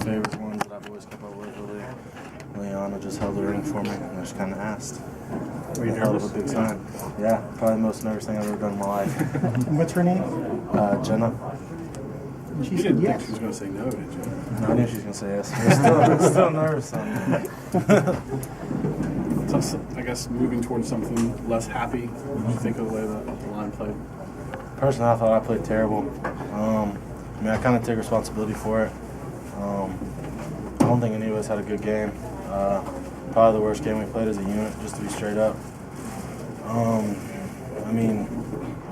favorite ones that I've always kept up with. Liana just held the ring for me, and I just kind of asked. Were you held nervous? up a big sign. Yeah, probably the most nervous thing I've ever done in my life. What's her name? Jenna. She You said didn't yes. think she was going to say no, did you? No, I knew she was going to say yes. I'm still nervous on it. So, I guess moving towards something less happy, what did you think of the way the line played? Personally, I thought I played terrible. I kind of take responsibility for it. I don't think any of us had a good game. Probably the worst game we played as a unit, just to be straight up. I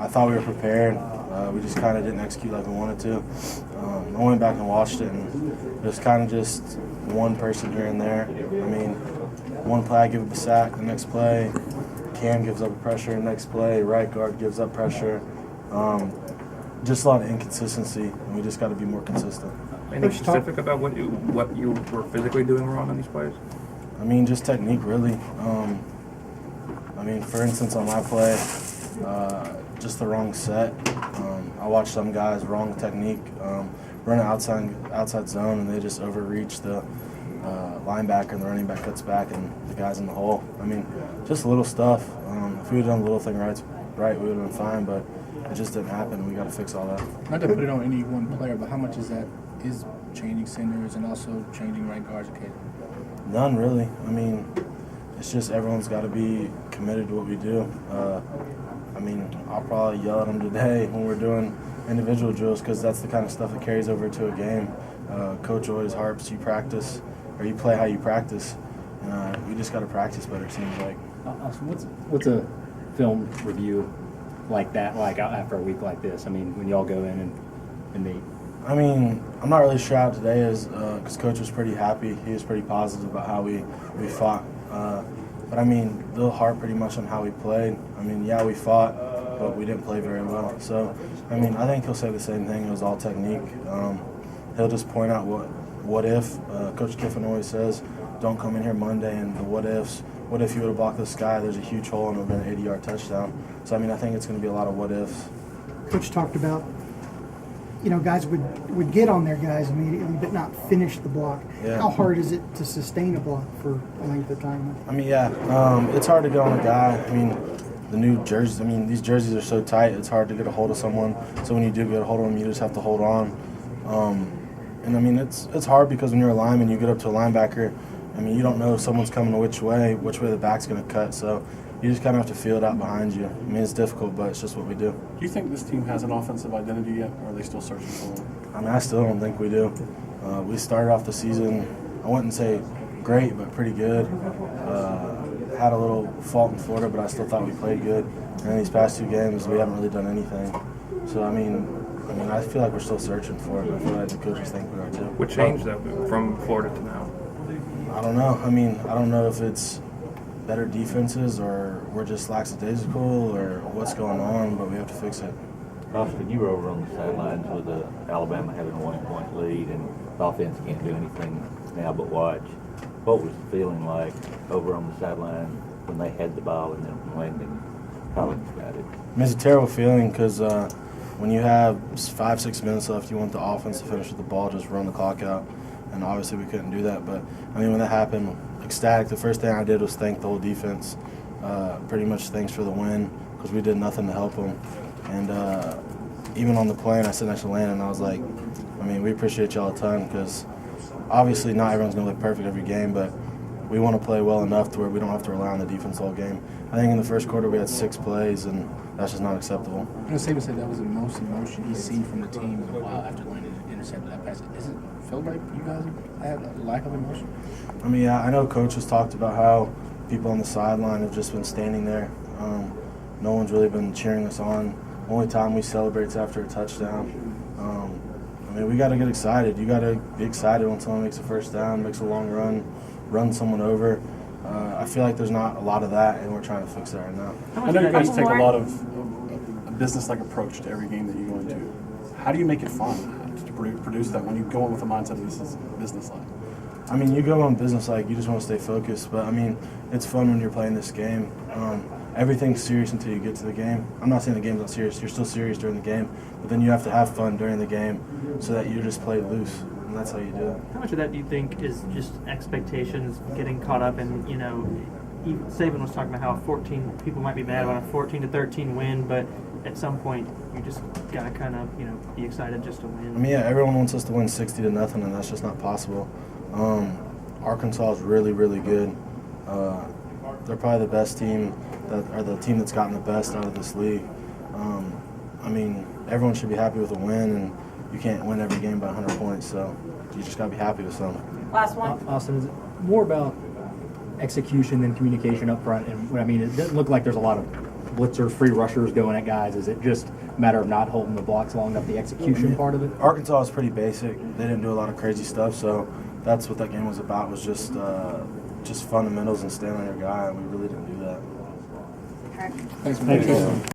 thought we were prepared. We just kind of didn't execute like we wanted to. I went back and watched it, and it was kind of just one person here and there. One play I give up a sack, the next play Cam gives up a pressure, next play right guard gives up pressure. Just a lot of inconsistency, and we just got to be more consistent. Anything specific about what you were physically doing wrong on these plays? Just technique, really. For instance, on my play, just the wrong set. I watched some guys, wrong technique, run an outside zone, and they just overreach the linebacker, and the running back cuts back, and the guy's in the hole. Just little stuff. If we had done the little thing right, we would have been fine, but it just didn't happen. We got to fix all that. Not to put it on any one player, but how much is changing centers and also changing right guards occasionally? None, really. It's just everyone's got to be committed to what we do. I'll probably yell at them today when we're doing individual drills because that's the kind of stuff that carries over to a game. Coach always harps, you practice, or you play how you practice. We just got to practice better, it seems like. Awesome. What's a film review like that, like after a week like this? When y'all go in and meet. I'm not really sure how today is because Coach was pretty happy. He was pretty positive about how we fought. But they'll harp pretty much on how we played. We fought, but we didn't play very well. So, I think he'll say the same thing. It was all technique. He'll just point out what if. Coach Kiffin always says, don't come in here Monday and the what ifs. What if you would have blocked this guy? There's a huge hole and it would have been an 80-yard touchdown. So, I think it's going to be a lot of what ifs. Coach talked about, guys would get on their guys immediately but not finish the block. Yeah. How hard is it to sustain a block for a length of time? It's hard to get on a guy. The new jerseys, these jerseys are so tight, it's hard to get a hold of someone. So when you do get a hold of them, you just have to hold on. It's hard because when you're a lineman, you get up to a linebacker, you don't know if someone's coming which way the back's going to cut. So you just kind of have to feel it out behind you. It's difficult, but it's just what we do. Do you think this team has an offensive identity yet, or are they still searching for one? I still don't think we do. We started off the season, I wouldn't say great, but pretty good. Had a little fault in Florida, but I still thought we played good. And in these past two games, we haven't really done anything. So, I feel like we're still searching for it, but I feel like the coaches think we are too. What changed though from Florida to now? I don't know. I don't know if it's better defenses or we're just lackadaisical or what's going on, but we have to fix it. Austin, you were over on the sidelines with Alabama having a 1-point lead, and the offense can't do anything now but watch. What was the feeling like over on the sideline when they had the ball and then Langdon Collins got it? It's a terrible feeling because when you have 5-6 minutes left, you want the offense to finish with the ball, just run the clock out. And obviously we couldn't do that. But, when that happened, ecstatic. The first thing I did was thank the whole defense. Pretty much thanks for the win because we did nothing to help them. And even on the plane, I sit next to Landon, and I was like, we appreciate y'all a ton because obviously not everyone's going to look perfect every game, but we want to play well enough to where we don't have to rely on the defense all game. I think in the first quarter we had 6 plays, and that's just not acceptable. It's safe to say that was the most emotion he's seen from the team in a while after Landon intercepted that pass. Does it feel like you guys had a lack of emotion? I know Coach has talked about how people on the sideline have just been standing there. No one's really been cheering us on. Only time we celebrate is after a touchdown. We got to get excited. You got to be excited when someone makes a first down, makes a long run someone over. I feel like there's not a lot of that, and we're trying to fix that right now. I know you guys take a lot of a business-like approach to every game that you go into. How do you make it fun to produce that when you go in with the mindset of this is business-like? You go on business-like, you just want to stay focused. But, it's fun when you're playing this game. Everything's serious until you get to the game. I'm not saying the game's not serious. You're still serious during the game. But then you have to have fun during the game so that you just play loose. and that's how you do it. How much of that do you think is just expectations getting caught up in, even Saban was talking about how 14 people might be mad about a 14-13 win, but at some point you just gotta kind of, be excited just to win. I mean, yeah, everyone wants us to win 60-0, and that's just not possible. Arkansas is really, really good. They're probably the best team, the team that's gotten the best out of this league. I mean, everyone should be happy with a win, and you can't win every game by 100 points, so you just got to be happy with something. Last one. Austin, is it more about execution than communication up front? And what I mean, it doesn't look like there's a lot of blitzers, free rushers going at guys. Is it just a matter of not holding the blocks long enough, the execution part of it? Arkansas is pretty basic. They didn't do a lot of crazy stuff, so that's what that game was about, was just fundamentals and staying on your guy, and we really didn't do that. Okay. Thanks for